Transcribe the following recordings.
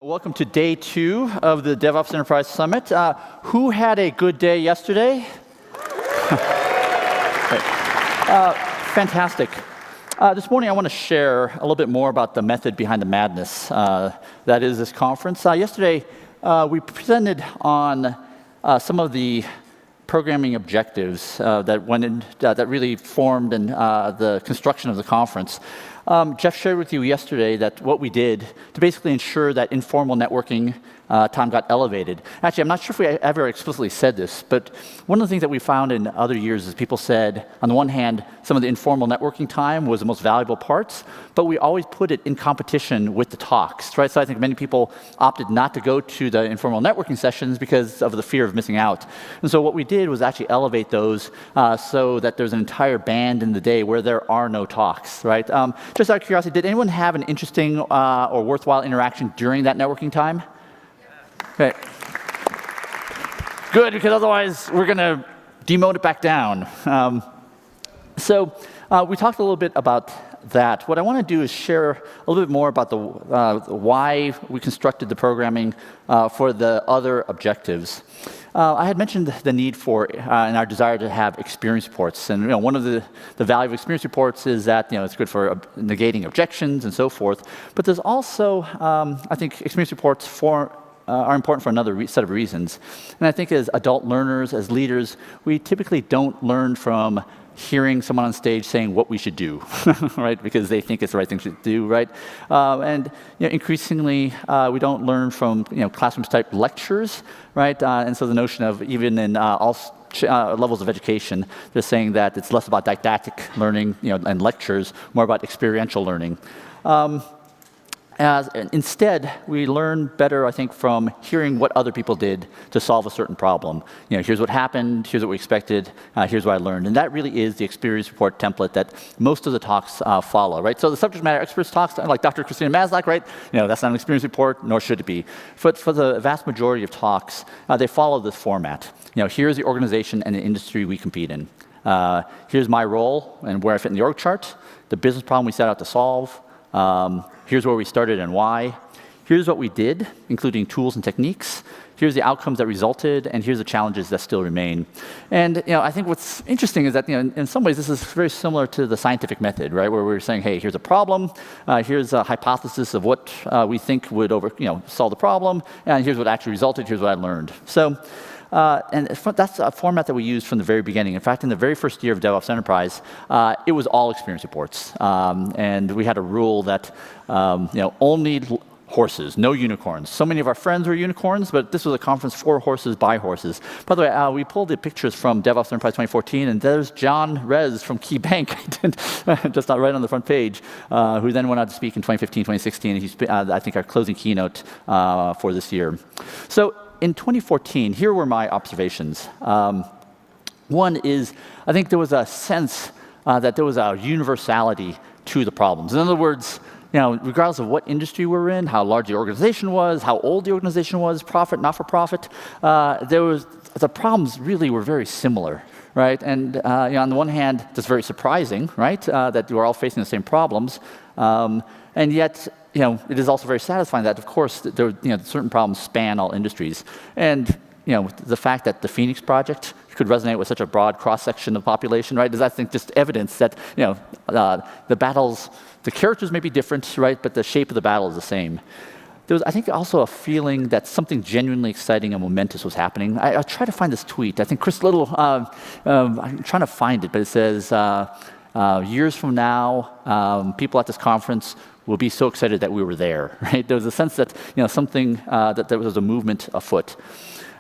Welcome to day 2 of the DevOps Enterprise Summit. Who had a good day yesterday? Fantastic. This morning I want to share a little bit more about the method behind the madness that is this conference. Yesterday we presented on some of the programming objectives that really formed in the construction of the conference. Jeff shared with you yesterday that what we did to basically ensure that informal networking time got elevated. Actually, I'm not sure if we ever explicitly said this, but one of the things that we found in other years is people said, on the one hand, some of the informal networking time was the most valuable parts, but we always put it in competition with the talks, right? So I think many people opted not to go to the informal networking sessions because of the fear of missing out. And so what we did was actually elevate those so that there's an entire band in the day where there are no talks, right? Just out of curiosity, did anyone have an interesting or worthwhile interaction during that networking time? Okay. Good, because otherwise we're going to demote it back down. So we talked a little bit about that. What I want to do is share a little bit more about the why we constructed the programming for the other objectives. I had mentioned the need for and our desire to have experience reports, and one of the value of experience reports is that it's good for negating objections and so forth. But there's also, I think, experience reports are important for another set of reasons. And I think as adult learners, as leaders, we typically don't learn from hearing someone on stage saying what we should do, right? Because they think it's the right thing to do, right? And increasingly, we don't learn from classroom-type lectures, right? And so the notion of even in all levels of education, they're saying that it's less about didactic learning, and lectures, more about experiential learning. Instead, we learn better, I think, from hearing what other people did to solve a certain problem. Here's what happened, here's what we expected, here's what I learned. And that really is the experience report template that most of the talks follow, right? So the subject matter experts talks, like Dr. Christina Maslach, right? That's not an experience report, nor should it be. For the vast majority of talks, they follow this format. Here's the organization and the industry we compete in. Here's my role and where I fit in the org chart, the business problem we set out to solve. Here's where we started and why. Here's what we did, including tools and techniques. Here's the outcomes that resulted, and here's the challenges that still remain. And I think what's interesting is that in some ways this is very similar to the scientific method, right? Where we're saying, hey, here's a problem, here's a hypothesis of what we think would solve the problem, and here's what actually resulted, here's what I learned. So. And that's a format that we used from the very beginning. In fact, in the very first year of DevOps Enterprise, it was all experience reports. And we had a rule that only horses, no unicorns. So many of our friends were unicorns, but this was a conference for horses, by horses. By the way, we pulled the pictures from DevOps Enterprise 2014, and there's John Rez from KeyBank, just not right on the front page, who then went out to speak in 2015, 2016. He's, I think, our closing keynote for this year. So in 2014, here were my observations. One is, I think there was a sense that there was a universality to the problems. In other words, regardless of what industry we're in, how large the organization was, how old the organization was, profit, not for profit, the problems really were very similar, right? And on the one hand, it's very surprising, right, that we're all facing the same problems, and yet, it is also very satisfying that, of course, certain problems span all industries. And, the fact that the Phoenix Project could resonate with such a broad cross-section of the population, right, is, I think, just evidence that, the battles, the characters may be different, right, but the shape of the battle is the same. There was, I think, also a feeling that something genuinely exciting and momentous was happening. I tried to find this tweet. I think Chris Little, I'm trying to find it, but it says, years from now, people at this conference will be so excited that we were there, right? There was a sense that, something, that there was a movement afoot.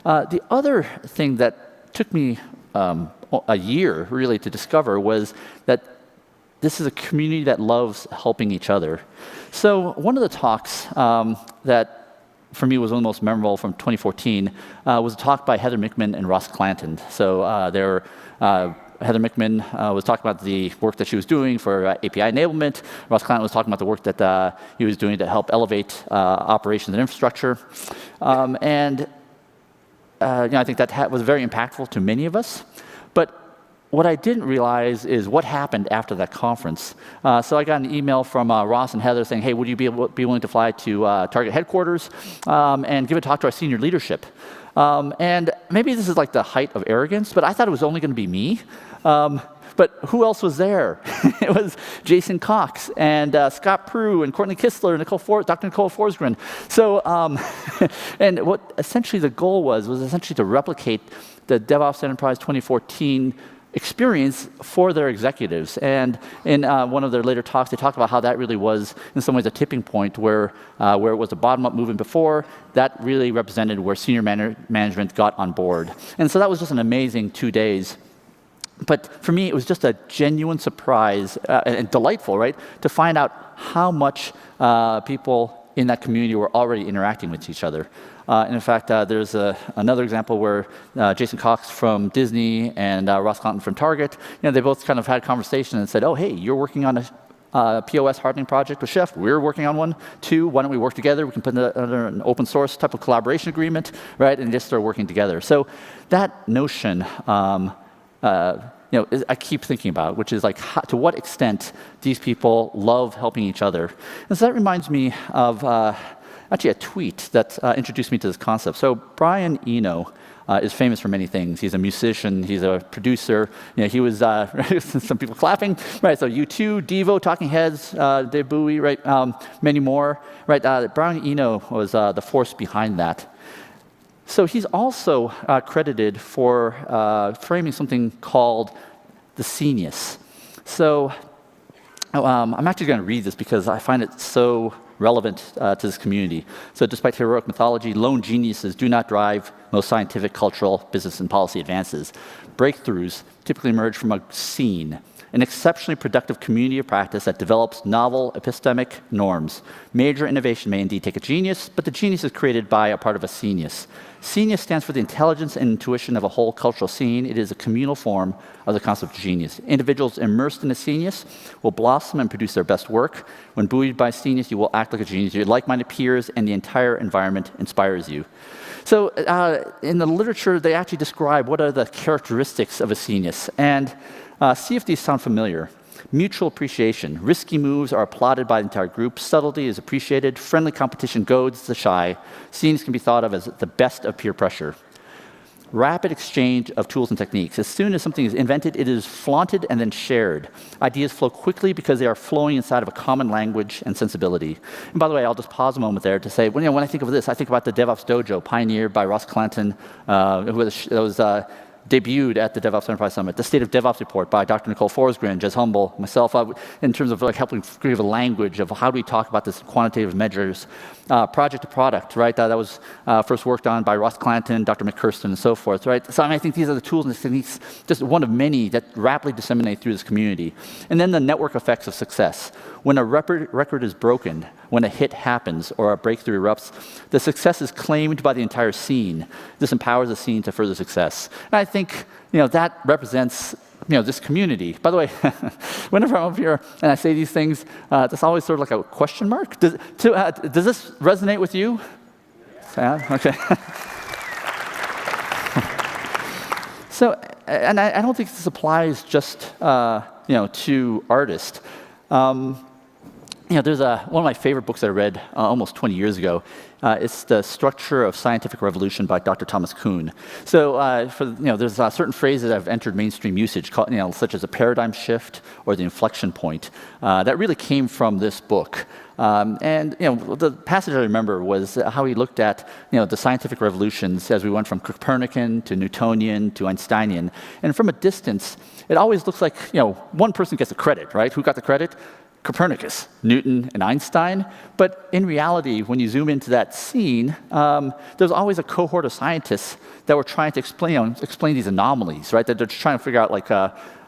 The other thing that took me a year, really, to discover was that this is a community that loves helping each other. So one of the talks that, for me, was one of the most memorable from 2014 was a talk by Heather Mickman and Ross Clanton. So Heather Mickman was talking about the work that she was doing for API enablement. Ross Clanton was talking about the work that he was doing to help elevate operations and infrastructure. I think that was very impactful to many of us. But what I didn't realize is what happened after that conference. So I got an email from Ross and Heather saying, hey, would you be willing to fly to Target headquarters and give a talk to our senior leadership? And maybe this is like the height of arrogance, but I thought it was only going to be me. But who else was there? It was Jason Cox and Scott Prue and Courtney Kistler and Dr. Nicole Forsgren. So, and what essentially the goal was essentially to replicate the DevOps Enterprise 2014 experience for their executives. And in one of their later talks, they talked about how that really was, in some ways, a tipping point where it was a bottom-up movement before, that really represented where senior management got on board. And so that was just an amazing 2 days. But for me, it was just a genuine surprise and delightful, right, to find out how much people in that community were already interacting with each other. And in fact, there's another example where Jason Cox from Disney and Ross Clanton from Target, they both kind of had a conversation and said, oh, hey, you're working on a POS hardening project with Chef. We're working on one too. Why don't we work together? We can put it under an open source type of collaboration agreement, right, and just start working together. So that notion, I keep thinking about, which is like to what extent these people love helping each other. And so that reminds me of actually a tweet that introduced me to this concept. So Brian Eno is famous for many things. He's a musician, he's a producer. He was, some people clapping, right? So U2, Devo, Talking Heads, Dave Bowie, right? Many more, right? Brian Eno was the force behind that. So he's also credited for framing something called the scenius. So I'm actually going to read this because I find it so relevant to this community. So despite heroic mythology, lone geniuses do not drive most scientific, cultural, business, and policy advances. Breakthroughs typically emerge from a scene, an exceptionally productive community of practice that develops novel epistemic norms. Major innovation may indeed take a genius, but the genius is created by a part of a scenius. Scenius stands for the intelligence and intuition of a whole cultural scene. It is a communal form of the concept of genius. Individuals immersed in a scenius will blossom and produce their best work. When buoyed by scenius, you will act like a genius. Your like-minded peers and the entire environment inspires you. So in the literature, they actually describe what are the characteristics of a scenius. And see if these sound familiar. Mutual appreciation. Risky moves are applauded by the entire group. Subtlety is appreciated. Friendly competition goads the shy. Scenes can be thought of as the best of peer pressure. Rapid exchange of tools and techniques. As soon as something is invented, it is flaunted and then shared. Ideas flow quickly because they are flowing inside of a common language and sensibility. And by the way, I'll just pause a moment there to say, when I think of this, I think about the DevOps Dojo, pioneered by Ross Clanton, who was debuted at the DevOps Enterprise Summit, the State of DevOps report by Dr. Nicole Forsgren, Jez Humble, myself, in terms of like helping create a language of how do we talk about this quantitative measures, project to product, right? That was first worked on by Ross Clanton, Dr. McKirsten, and so forth, right? So I think these are the tools and techniques, just one of many that rapidly disseminate through this community. And then the network effects of success. When a record is broken, when a hit happens or a breakthrough erupts, the success is claimed by the entire scene. This empowers the scene to further success. And I think that represents this community. By the way, whenever I'm up here and I say these things, that's always sort of like a question mark. Does this resonate with you? Yeah. Okay. So, and I don't think this applies just to artists. There's one of my favorite books that I read almost 20 years ago. It's The Structure of Scientific Revolution by Dr. Thomas Kuhn. So there's certain phrases that have entered mainstream usage, such as a paradigm shift or the inflection point, that really came from this book. And the passage I remember was how he looked at the scientific revolutions as we went from Copernican to Newtonian to Einsteinian. And from a distance, it always looks like one person gets the credit, right? Who got the credit? Copernicus, Newton, and Einstein. But in reality, when you zoom into that scene, there's always a cohort of scientists that were trying to explain these anomalies, right? That they're trying to figure out, like,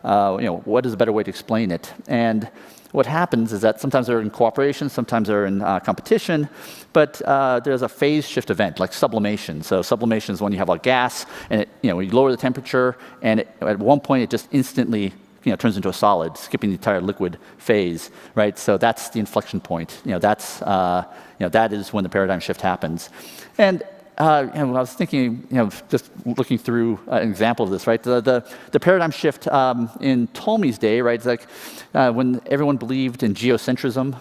what is a better way to explain it. And what happens is that sometimes they're in cooperation, sometimes they're in competition, but there's a phase shift event, like sublimation. So sublimation is when you have a gas, and you lower the temperature, and at one point it just instantly turns into a solid, skipping the entire liquid phase, right? So that's the inflection point. That is when the paradigm shift happens. And I was thinking, just looking through an example of this, right? The paradigm shift in Ptolemy's day, right? It's like when everyone believed in geocentrism,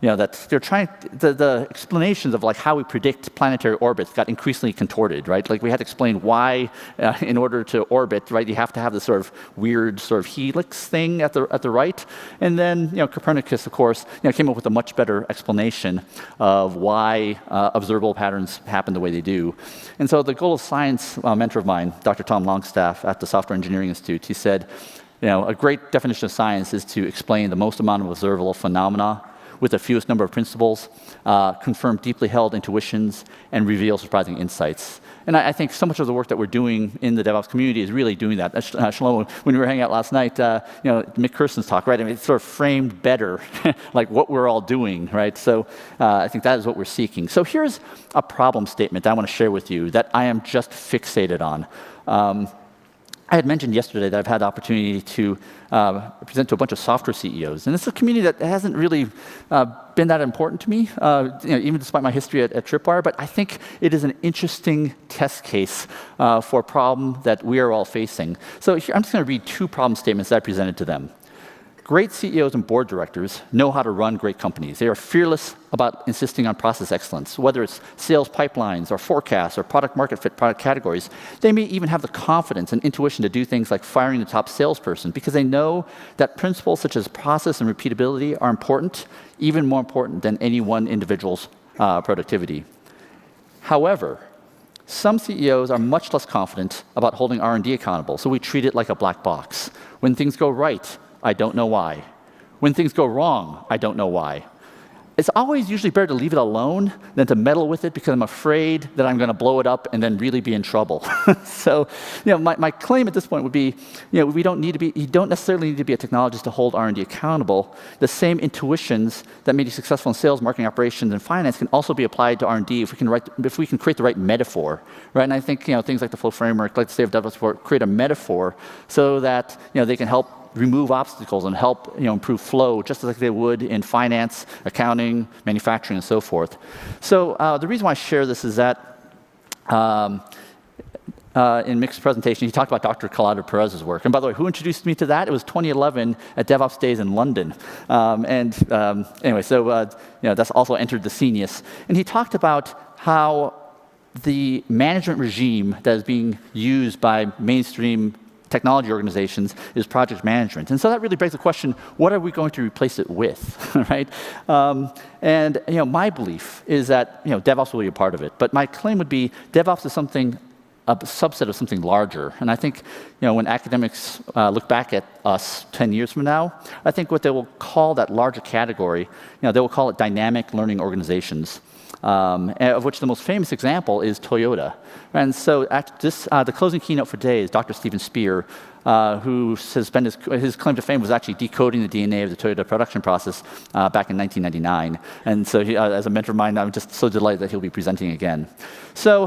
that they're trying. The explanations of like how we predict planetary orbits got increasingly contorted, right? Like we had to explain why, in order to orbit, right, you have to have this sort of weird sort of helix thing at the right, and then Copernicus, of course, came up with a much better explanation of why observable patterns happen the way they do. And so the goal of science, a mentor of mine, Dr. Tom Longstaff at the Software Engineering Institute, he said, a great definition of science is to explain the most amount of observable phenomena with the fewest number of principles, confirm deeply held intuitions, and reveal surprising insights. And I think so much of the work that we're doing in the DevOps community is really doing that. Shlomo, when we were hanging out last night, Mick Kirson's talk, right? I mean, it's sort of framed better, like what we're all doing, right? So I think that is what we're seeking. So here's a problem statement that I want to share with you that I am just fixated on. I had mentioned yesterday that I've had the opportunity to present to a bunch of software CEOs, and it's a community that hasn't really been that important to me, even despite my history at Tripwire. But I think it is an interesting test case for a problem that we are all facing. So here, I'm just going to read two problem statements that I presented to them. Great CEOs and board directors know how to run great companies. They are fearless about insisting on process excellence, whether it's sales pipelines or forecasts or product market fit product categories. They may even have the confidence and intuition to do things like firing the top salesperson because they know that principles such as process and repeatability are important, even more important than any one individual's productivity. However, some CEOs are much less confident about holding R&D accountable, so we treat it like a black box. When things go right, I don't know why. When things go wrong, I don't know why. It's always usually better to leave it alone than to meddle with it because I'm afraid that I'm going to blow it up and then really be in trouble. So, my claim at this point would be, you don't necessarily need to be a technologist to hold R&D accountable. The same intuitions that made you successful in sales, marketing, operations, and finance can also be applied to R&D if we can create the right metaphor, right? And I think, things like the flow framework, like the state of DevOps, create a metaphor so that, they can help remove obstacles and help improve flow, just like they would in finance, accounting, manufacturing, and so forth. So the reason why I share this is that in Mick's presentation, he talked about Dr. Calado Perez's work. And by the way, who introduced me to that? It was 2011 at DevOps Days in London. Anyway, so that's also entered the CNEUS. And he talked about how the management regime that is being used by mainstream technology organizations is project management. And so that really begs the question, what are we going to replace it with, right? My belief is that DevOps will be a part of it. But my claim would be DevOps is a subset of something larger. And I think when academics look back at us 10 years from now, I think what they will call that larger category, they will call it dynamic learning organizations. Of which the most famous example is Toyota. And so at the closing keynote for today is Dr. Steven Spear, who has spent his claim to fame was actually decoding the DNA of the Toyota production process back in 1999. And so as a mentor of mine, I'm just so delighted that he'll be presenting again. So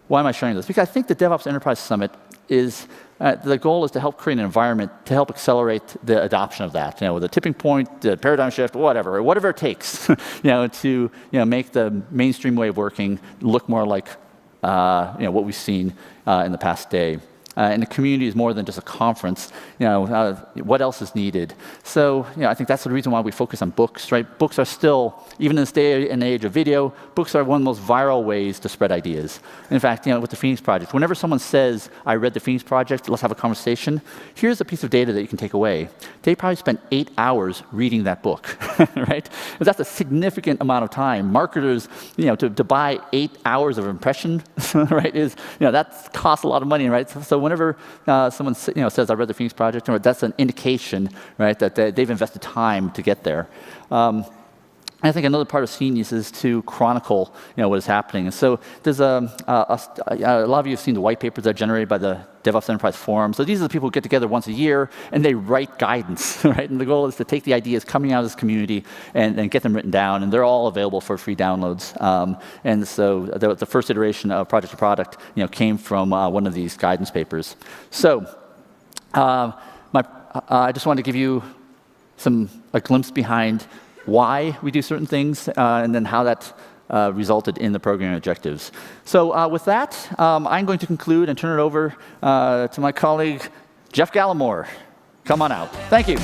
why am I sharing this? Because I think the DevOps Enterprise Summit is the goal is to help create an environment to help accelerate the adoption of that. With a tipping point, the paradigm shift, whatever it takes, to make the mainstream way of working look more like what we've seen in the past day. And the community is more than just a conference. What else is needed? So, I think that's the reason why we focus on books, right? Books are still, even in this day and age of video, books are one of the most viral ways to spread ideas. In fact, with the Phoenix Project, whenever someone says, I read the Phoenix Project, let's have a conversation, here's a piece of data that you can take away. They probably spent 8 hours reading that book, right? But that's a significant amount of time. Marketers, to buy 8 hours of impression, right, that costs a lot of money, right? So whenever someone says, I read the Phoenix Project, that's an indication, right, that they've invested time to get there. I think another part of CNEUS is to chronicle, what is happening. And so there's a lot of you have seen the white papers that are generated by the DevOps Enterprise Forum. So these are the people who get together once a year and they write guidance, right? And the goal is to take the ideas coming out of this community and get them written down. And they're all available for free downloads. And so the first iteration of Project to Product, came from one of these guidance papers. So I just wanted to give you a glimpse behind why we do certain things, and then how that resulted in the programming objectives. So with that, I'm going to conclude and turn it over to my colleague, Jeff Gallimore. Come on out. Thank you.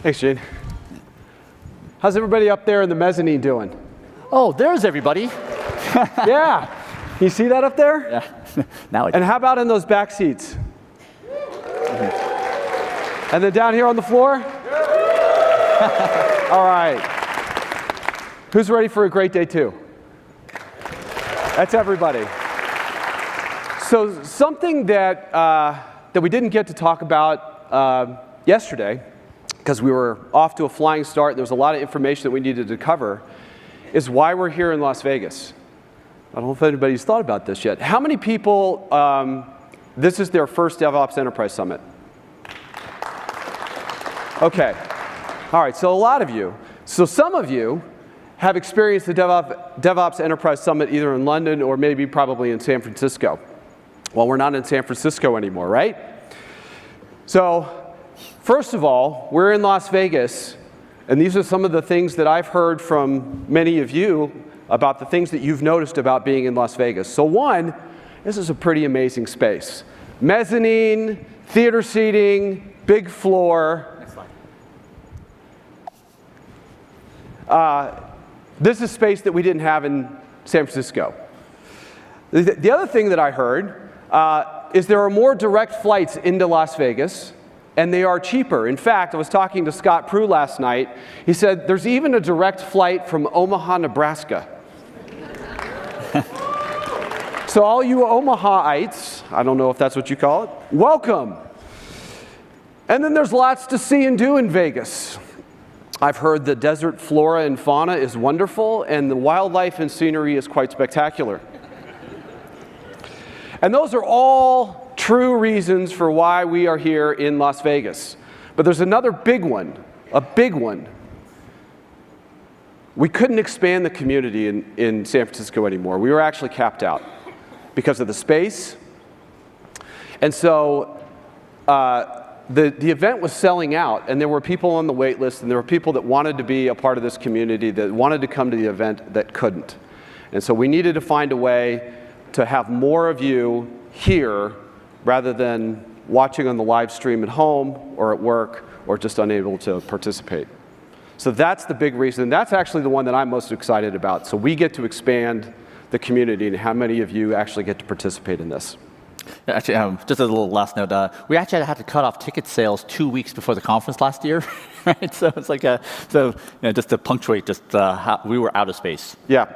Thanks, Gene. How's everybody up there in the mezzanine doing? Oh, there's everybody. Yeah. You see that up there? Yeah. Now I do. And how about in those back seats? And then down here on the floor? All right. Who's ready for a great day two? That's everybody. So something that we didn't get to talk about yesterday, because we were off to a flying start, there was a lot of information that we needed to cover, is why we're here in Las Vegas. I don't know if anybody's thought about this yet. How many people, this is their first DevOps Enterprise Summit? Okay. All right, so a lot of you. So some of you have experienced the DevOps Enterprise Summit either in London or maybe probably in San Francisco. Well, we're not in San Francisco anymore, right? So first of all, we're in Las Vegas, and these are some of the things that I've heard from many of you about the things that you've noticed about being in Las Vegas. So one, this is a pretty amazing space. Mezzanine, theater seating, big floor. Next slide. This is space that we didn't have in San Francisco. The other thing that I heard is there are more direct flights into Las Vegas, and they are cheaper. In fact, I was talking to Scott Prue last night. He said there's even a direct flight from Omaha, Nebraska. So all you Omahaites, I don't know if that's what you call it, welcome. And then there's lots to see and do in Vegas. I've heard the desert flora and fauna is wonderful, and the wildlife and scenery is quite spectacular. And those are all true reasons for why we are here in Las Vegas. But there's another big one, a big one. We couldn't expand the community in San Francisco anymore. We were actually capped out because of the space. And so the event was selling out, and there were people on the wait list, and there were people that wanted to be a part of this community, that wanted to come to the event that couldn't. And so we needed to find a way to have more of you here rather than watching on the live stream at home or at work or just unable to participate. So that's the big reason. And that's actually the one that I'm most excited about. So we get to expand the community, and how many of you actually get to participate in this? Actually, just a little last note. We actually had to cut off ticket sales 2 weeks before the conference last year, right? So it's like just to punctuate, how we were out of space. Yeah.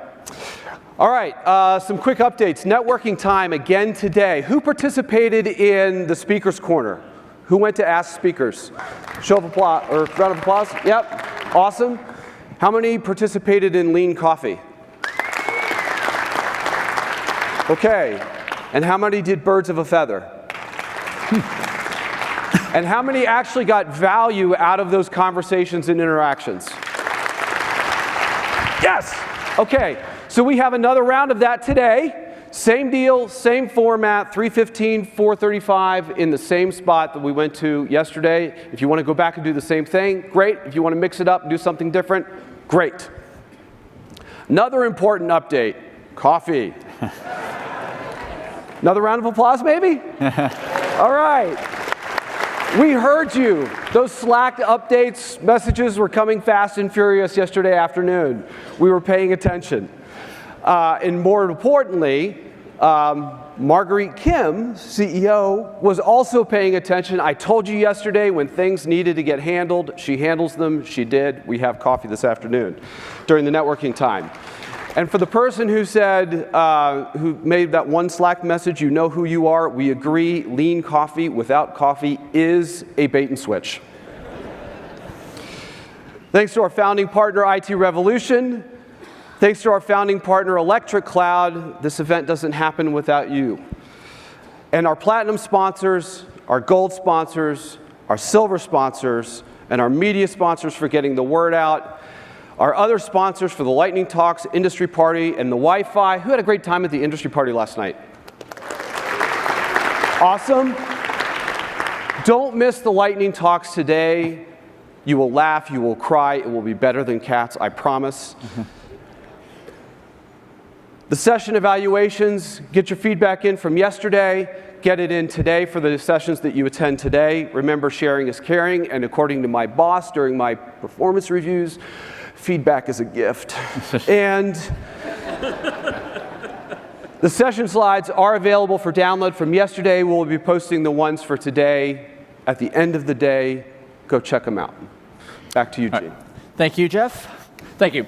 All right. Some quick updates. Networking time again today. Who participated in the speakers corner? Who went to Ask Speakers? Show of applause or round of applause. Yep. Awesome. How many participated in Lean Coffee? Okay. And how many did Birds of a Feather? And how many actually got value out of those conversations and interactions? Yes! Okay, so we have another round of that today. Same deal, same format, 3:15, 4:35 in the same spot that we went to yesterday. If you want to go back and do the same thing, great. If you want to mix it up and do something different, great. Another important update, coffee. Another round of applause, maybe? All right. We heard you. Those Slack updates, messages were coming fast and furious yesterday afternoon. We were paying attention. And more importantly, Marguerite Kim, CEO, was also paying attention. I told you yesterday when things needed to get handled, she handles them. She did. We have coffee this afternoon during the networking time. And for the person who said, who made that one Slack message, you know who you are. We agree, Lean Coffee without coffee is a bait and switch. Thanks to our founding partner, IT Revolution. Thanks to our founding partner, Electric Cloud. This event doesn't happen without you. And our platinum sponsors, our gold sponsors, our silver sponsors, and our media sponsors for getting the word out. Our other sponsors for the Lightning Talks, Industry Party, and the Wi-Fi. Who had a great time at the Industry Party last night? Awesome. Don't miss the lightning talks today. You will laugh, you will cry, it will be better than cats, I promise. The session evaluations, get your feedback in from yesterday, get it in today for the sessions that you attend today. Remember, sharing is caring, and according to my boss during my performance reviews, feedback is a gift. And the session slides are available for download from yesterday. We'll be posting the ones for today at the end of the day. Go check them out. Back to you, Gene. Thank you, Jeff. Thank you.